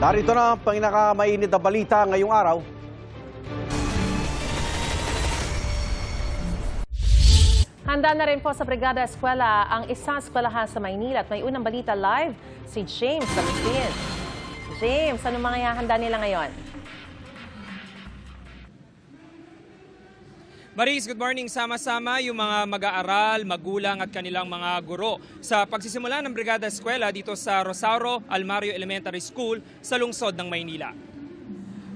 Narito na ang pinakamainit na balita ngayong araw. Handa na rin po sa Brigada Eskwela ang isang eskwelahan sa Maynila at may unang balita live si James Agustin. James, ano mga handa nila ngayon? Maris, good morning. Sama-sama yung mga mag-aaral, magulang at kanilang mga guro sa pagsisimula ng Brigada Eskwela dito sa Rosauro Almario Elementary School sa lungsod ng Maynila.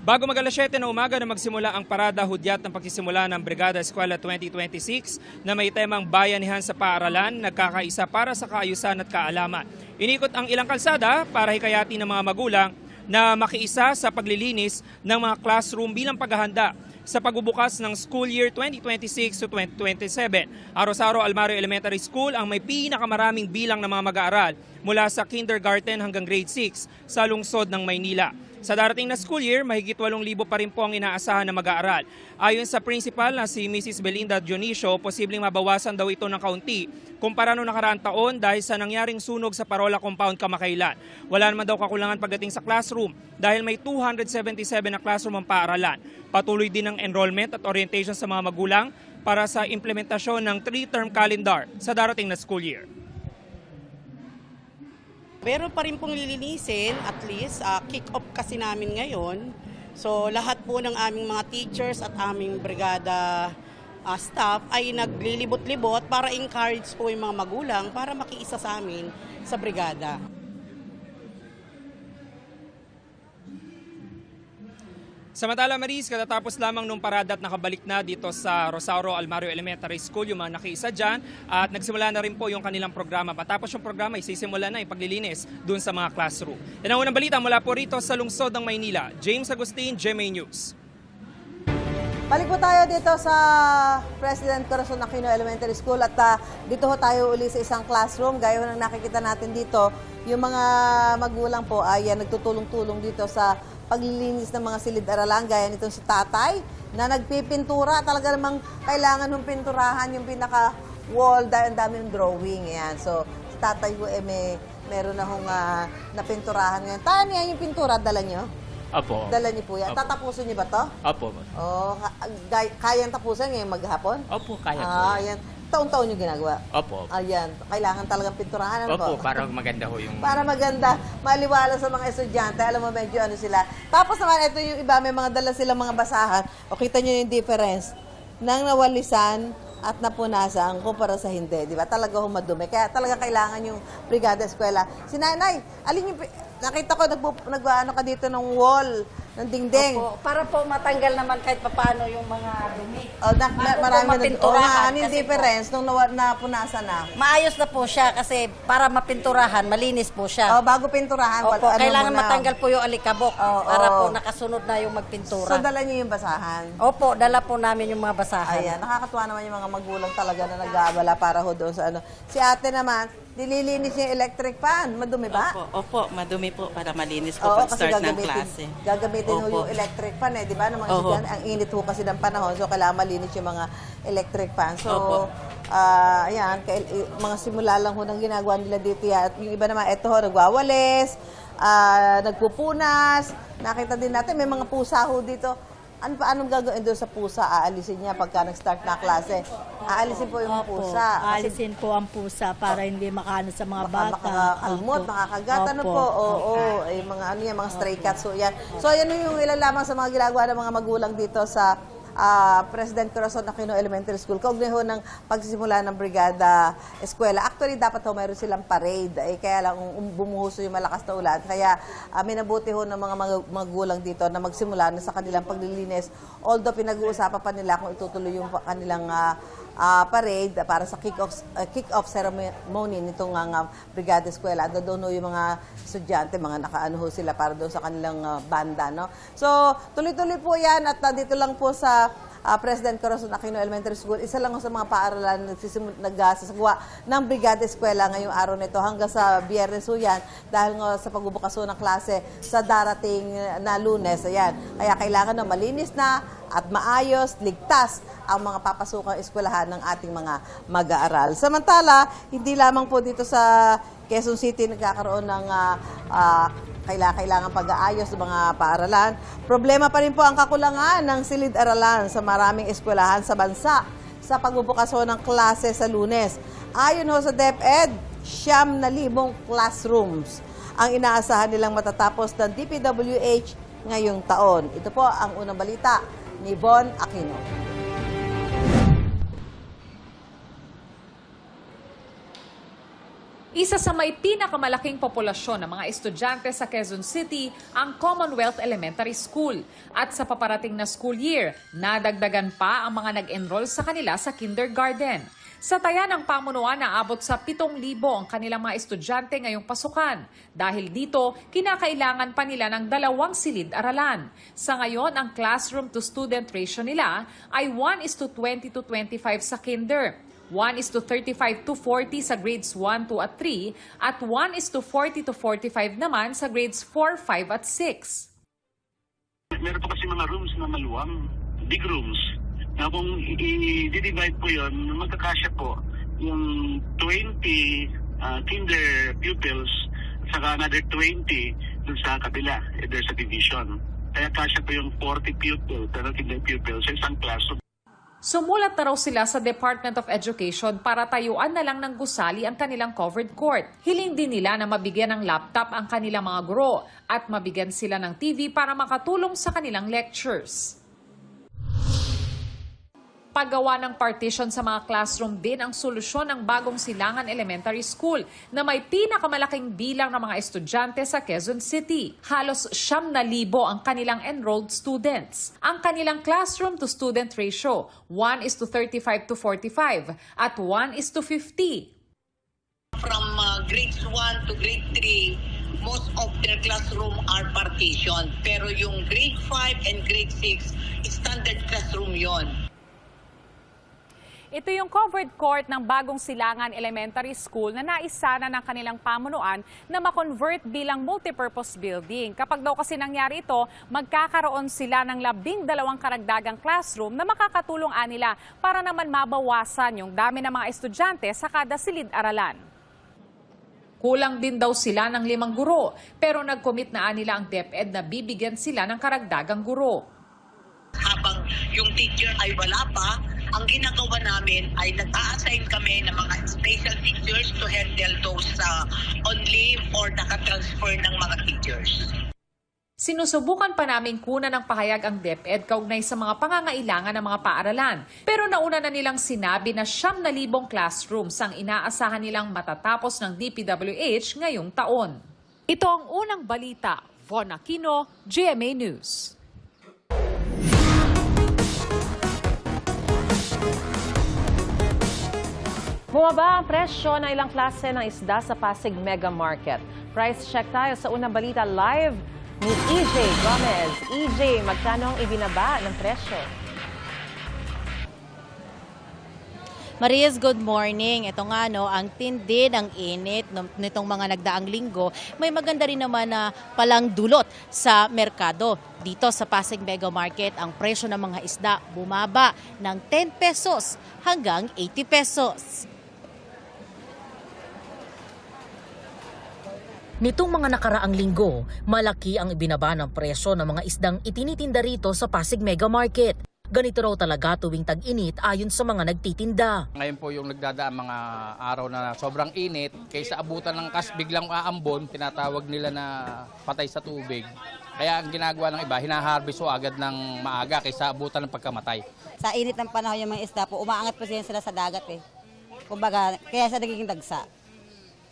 Bago mag-alas 7 na umaga na magsimula ang parada hudyat ng pagsisimula ng Brigada Eskwela 2026 na may temang bayanihan sa paaralan, nagkakaisa para sa kaayusan at kaalaman. Inikot ang ilang kalsada para hikayatin ng mga magulang na makiisa sa paglilinis ng mga classroom bilang paghahanda sa pagbubukas ng school year 2026 to 2027. Ang Rosauro Almario Elementary School ang may pinakamaraming bilang ng mga mag-aaral mula sa kindergarten hanggang grade 6 sa lungsod ng Maynila. Sa darating na school year, mahigit 8,000 pa rin po ang inaasahan na mag-aaral. Ayon sa principal na si Mrs. Belinda Dionisio, posibleng mabawasan daw ito ng kaunti kumpara noong nakaraang taon dahil sa nangyaring sunog sa Parola Compound kamakailan. Wala naman daw kakulangan pagdating sa classroom dahil may 277 na classroom ang paaralan. Patuloy din ang enrollment at orientation sa mga magulang para sa implementasyon ng 3-term calendar sa darating na school year. Meron pa rin pong lilinisin, at least kick-off kasi namin ngayon. So lahat po ng aming mga teachers at aming brigada staff ay naglilibot-libot para encourage po yung mga magulang para makiisa sa amin sa brigada. Samantala Maris, katatapos lamang nung parada at nakabalik na dito sa Rosauro Almario Elementary School yung mga nakiisa dyan at nagsimula na rin po yung kanilang programa. Patapos yung programa, isisimula na yung paglilinis dun sa mga classroom. Yan ang unang balita mula po rito sa lungsod ng Maynila. James Agustin, GMA News. Balik po tayo dito sa President Corazon Aquino Elementary School at dito ho tayo uli sa isang classroom. Gaya ng nakikita natin dito, yung mga magulang po ay nagtutulong-tulong dito sa paglilinis ng mga silid-aralan. Gaya nitong si tatay na nagpipintura. Talaga namang kailangan ng pinturahan yung pinaka-wall dahil ang dami ng drawing. Yan. So, si tatay po meron na hong napinturahan ngayon. Tayo niya yung pintura, dala nyo? Apo. Dala niyo po yan. Opo. Tatapusin niyo ba to? Opo. Oh, kayang tapusin ngayong maghapon? Opo, kaya po. Ayan. Taon-taon yung ginagawa? Opo. Ayan. Kailangan talagang pinturahan. Ano Opo, po? para maganda ho yung... Para maganda, maliwala sa mga estudyante. Alam mo, medyo ano sila. Tapos naman, ito yung iba, may mga dala silang mga basahan. O kita nyo yung difference ng nawalisan at napunasan kumpara sa hindi. Di ba? Talaga humadumi. Kaya talaga kailangan yung Brigada Eskwela. Si Nanay, alin yung... Nakita ko, nag-ano ka dito ng wall, ng dingding. Opo, para po matanggal naman kahit papaano yung mga dumi. Marami na mapinturahan. ano yung difference nung napunasan na? Maayos na po siya kasi para mapinturahan, malinis po siya. Bago pinturahan, Opo, kailangan muna? matanggal po yung alikabok para po nakasunod na yung magpintura. So, dala niyo yung basahan? Opo, dala po namin yung mga basahan. Ayan, nakakatuwa naman yung mga magulang talaga na nag-aabala para ho doon sa ano. Si ate naman, nililinis niya yung electric fan. Madumi ba? Opo, madumi po para malinis po Oo, pag start ng klase. Gagamitin ho yung electric fan di ba? Ng mga estudyante, ang init ho kasi ng panahon, so kailangan malinis yung mga electric fan. So, ayan, mga simula lang ho ng ginagawa nila dito yan. At yung iba naman, eto ho, nagwawalis, nagpupunas. Nakita din natin, may mga pusa ho dito. Anong gagawin doon sa pusa? Aalisin niya pagka nag-start na klase. Aalisin po yung pusa. Aalisin po ang pusa para hindi makaano sa mga bata. Makakalmot, makakagat. Ano po? Oo, mga ano yan, mga stray cats. So, yan. So, yan yung ilan lamang sa mga ginagawa ng mga magulang dito sa President Corazon Aquino Elementary School. Kaugnay ho ng pagsisimula ng Brigada Eskwela. Actually, dapat ho mayroon silang parade. Kaya lang bumuhuso yung malakas na ulan. Kaya minabuti ho ng mga magulang dito na magsimula na sa kanilang paglilinis. Although pinag-uusapan pa nila kung itutuloy yung kanilang parade para sa kick-off ceremony nitong Brigada Eskwela. Ando doon ho yung mga estudyante, mga nakaano ho sila para doon sa kanilang banda. No? So, tuloy-tuloy po yan at dito lang po sa President Corazon Aquino Elementary School, isa lang sa mga paaralan nagsasagawa ng Brigada Eskwela ngayong araw nito hanggang sa Biyernes ho yan dahil nga sa pagbubukas ho ng klase sa darating na Lunes. Ayan. Kaya kailangan na malinis na at maayos, ligtas ang mga papasukang eskwelahan ng ating mga mag-aaral. Samantala, hindi lamang po dito sa Quezon City nagkakaroon ng kailangan pag-aayos ng mga paaralan. Problema pa rin po ang kakulangan ng silid-aralan sa maraming eskwelahan sa bansa sa pagbubukas ho ng klase sa Lunes. Ayon ho sa DepEd, 9,000 classrooms ang inaasahan nilang matatapos ng DPWH ngayong taon. Ito po ang unang balita ni Von Aquino. Isa sa may pinakamalaking populasyon ng mga estudyante sa Quezon City ang Commonwealth Elementary School. At sa paparating na school year, nadagdagan pa ang mga nag-enroll sa kanila sa kindergarten. Sa taya ng pamunuan, naabot sa 7,000 ang kanilang mga estudyante ngayong pasukan. Dahil dito, kinakailangan pa nila ng 2 silid-aralan. Sa ngayon, ang classroom-to-student ratio nila ay 1:20-25 sa kinder. 1:35-40 sa grades 1, 2 at 3 at 1:40-45 naman sa grades 4, 5 at 6. Meron po kasi mga rooms na maluwang, big rooms. Na kung i-divide po yun, magkakasya po yung 20 kinder pupils saka another 20 dun sa kabila. There's a division. Kaya kasya po yung 40 pupils, kinder pupils sa isang classroom. Sumulat na raw sila sa Department of Education para tayuan na lang ng gusali ang kanilang covered court. Hiling din nila na mabigyan ng laptop ang kanilang mga guro at mabigyan sila ng TV para makatulong sa kanilang lectures. Paggawa ng partition sa mga classroom din ang solusyon ng Bagong Silangan Elementary School na may pinakamalaking bilang ng mga estudyante sa Quezon City. Halos 9,000 ang kanilang enrolled students. Ang kanilang classroom-to-student ratio, 1:35-45 at 1:50. From grades 1 to grade 3, most of their classroom are partitioned. Pero yung grade 5 and grade 6, standard classroom yon. Ito yung covered court ng Bagong Silangan Elementary School na naisana ng kanilang pamunuan na makonvert bilang multipurpose building. Kapag daw kasi nangyari ito, magkakaroon sila ng 12 karagdagang classroom na makakatulong nila para naman mabawasan yung dami ng mga estudyante sa kada silid-aralan. Kulang din daw sila ng 5 guro, pero nag-commit na nila ang DepEd na bibigyan sila ng karagdagang guro. Habang yung teacher ay wala pa, ang ginagawa namin ay nag-a-assign kami ng mga special teachers to handle those on leave or nakatransfer ng mga teachers. Sinusubukan pa namin kunan ng pahayag ang DepEd kaugnay sa mga pangangailangan ng mga paaralan. Pero nauna na nilang sinabi na 9,000 classrooms ang inaasahan nilang matatapos ng DPWH ngayong taon. Ito ang unang balita. Von Aquino, GMA News. Bumaba ang presyo ng ilang klase ng isda sa Pasig Mega Market. Price check tayo sa unang balita live ni EJ Gomez. EJ, magkano ang ibinaba ng presyo? Marias, good morning. Ito nga ang tindi ng init nitong mga nagdaang linggo. May maganda rin naman na palang dulot sa merkado. Dito sa Pasig Mega Market, ang presyo ng mga isda bumaba ng 10 pesos hanggang 80 pesos. Nitong mga nakaraang linggo, malaki ang ibinaba ng presyo ng mga isdang itinitinda rito sa Pasig Mega Market. Ganito raw talaga tuwing tag-init ayon sa mga nagtitinda. Ngayon po yung nagdadaan mga araw na sobrang init, kaysa abutan ng biglang aambon, tinatawag nila na patay sa tubig. Kaya ang ginagawa ng iba, hinaharvest o agad ng maaga kaysa abutan ng pagkamatay. Sa init ng panahon yung mga isda po, umaangat pa sila sa dagat eh. Kumbaga, kaya sa nagiging dagsa.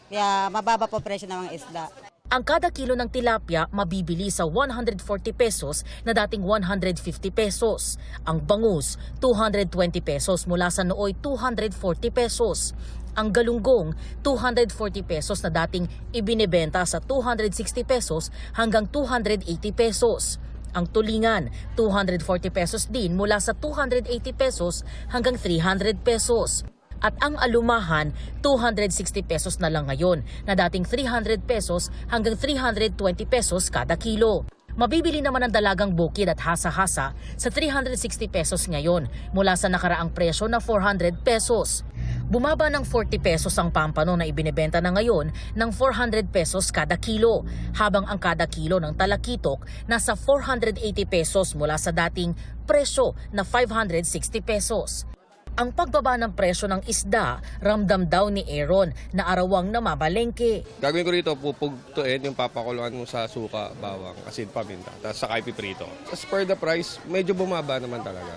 Kaya mababa po presyo ng mga isda. Ang kada kilo ng tilapia mabibili sa 140 pesos na dating 150 pesos. Ang bangus, 220 pesos mula sa nooy 240 pesos. Ang galunggong, 240 pesos na dating ibinebenta sa 260 pesos hanggang 280 pesos. Ang tulingan, 240 pesos din mula sa 280 pesos hanggang 300 pesos. At ang alumahan, 260 pesos na lang ngayon na dating 300 pesos hanggang 320 pesos kada kilo. Mabibili naman ang dalagang bukid at hasa-hasa sa 360 pesos ngayon mula sa nakaraang presyo na 400 pesos. Bumaba ng 40 pesos ang pampano na ibinebenta na ngayon ng 400 pesos kada kilo, habang ang kada kilo ng talakitok nasa 480 pesos mula sa dating presyo na 560 pesos. Ang pagbaba ng presyo ng isda, ramdam daw ni Aaron na arawang namamalengke. Gagawin ko rito, pupugtuin yung papakuluan mo sa suka, bawang, asin, paminta, tapos saka ipiprito. As per the price, medyo bumaba naman talaga.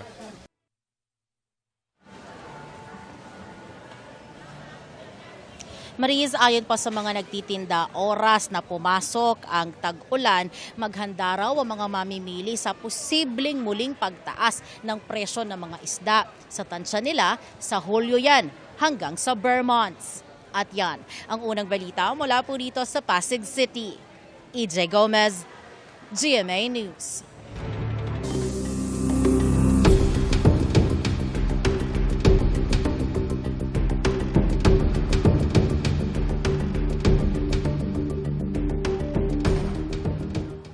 Mariz, ayon pa sa mga nagtitinda, oras na pumasok ang tag-ulan, maghanda raw ang mga mamimili sa posibleng muling pagtaas ng presyo ng mga isda. Sa tansya nila, sa Hulyo yan hanggang sa Vermonts. At yan, ang unang balita mula po dito sa Pasig City. EJ Gomez, GMA News.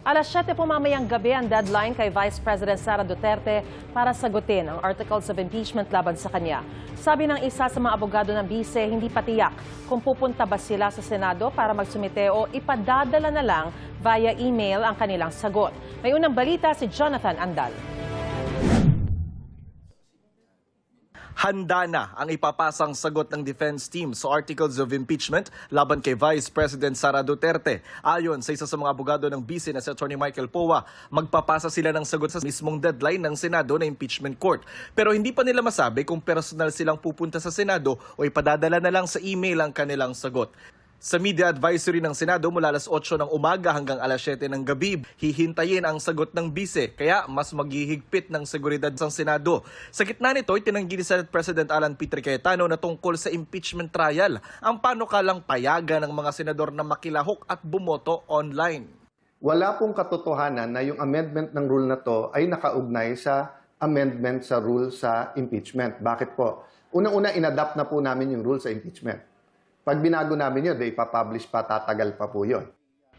Alas 7 po mamayang gabi ang deadline kay Vice President Sara Duterte para sagutin ang articles of impeachment laban sa kanya. Sabi ng isa sa mga abogado ng bise, hindi patiyak kung pupunta ba sila sa Senado para magsumite o ipadadala na lang via email ang kanilang sagot. May unang balita si Jonathan Andal. Handa na ang ipapasang sagot ng defense team sa articles of impeachment laban kay Vice President Sara Duterte. Ayon sa isa sa mga abogado ng bise na si Atty. Michael Poa, magpapasa sila ng sagot sa mismong deadline ng Senado na impeachment court. Pero hindi pa nila masabi kung personal silang pupunta sa Senado o ipadadala na lang sa email ang kanilang sagot. Sa media advisory ng Senado mula alas 8 ng umaga hanggang alas 7 ng gabi, hihintayin ang sagot ng bise, kaya mas maghihigpit ng seguridad sa Senado. Sa gitna nito, itinanggi ni Senate President Alan Peter Cayetano na tungkol sa impeachment trial, ang panukalang payagan ng mga senador na makilahok at bumoto online. Wala pong katotohanan na yung amendment ng rule na to ay nakaugnay sa amendment sa rule sa impeachment. Bakit po? Unang-una, inadapt na po namin yung rule sa impeachment. Pag binago namin yun, ipapublish pa, tatagal pa po yun.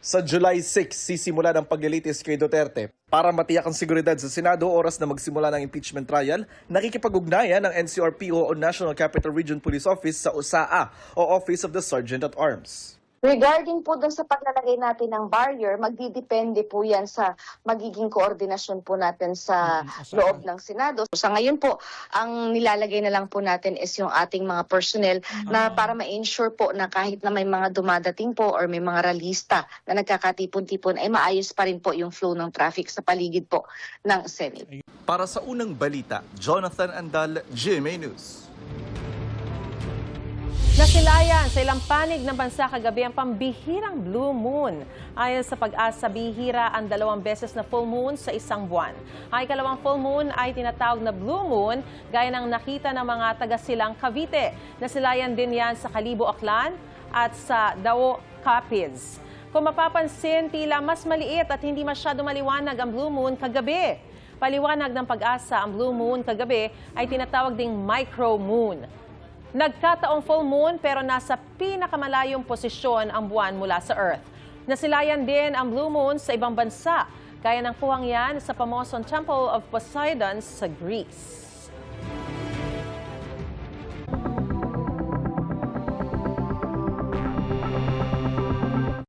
Sa July 6, sisimula ng paglilitis kay Duterte. Para matiyak ang seguridad sa Senado, oras na magsimula ng impeachment trial, nakikipag-ugnayan ng NCRPO o National Capital Region Police Office sa OSAA o Office of the Sergeant at Arms. Regarding po dun sa paglalagay natin ng barrier, magdidepende po yan sa magiging koordinasyon po natin sa loob ng Senado. Sa ngayon po, ang nilalagay na lang po natin is yung ating mga personnel na para ma-ensure po na kahit na may mga dumadating po or may mga ralista na nagkakatipon-tipon, ay maayos pa rin po yung flow ng traffic sa paligid po ng Senate. Para sa unang balita, Jonathan Andal, GMA News. Nasilayan sa ilang panig ng bansa kagabi ang pambihirang blue moon. Ayon sa Pag-asa, bihira ang 2 beses na full moon sa isang buwan. Ang ikalawang full moon ay tinatawag na blue moon, gaya ng nakita ng mga taga-silang Cavite. Nasilayan din yan sa Kalibo, Aklan at sa Dao, Capiz. Kung mapapansin, tila mas maliit at hindi masyado maliwanag ang blue moon kagabi. Paliwanag ng Pag-asa, ang blue moon kagabi ay tinatawag ding micro moon. Nagkataong full moon pero nasa pinakamalayong posisyon ang buwan mula sa Earth. Nasilayan din ang blue moon sa ibang bansa, gaya ng kuhang yan sa Pamoson Temple of Poseidon sa Greece.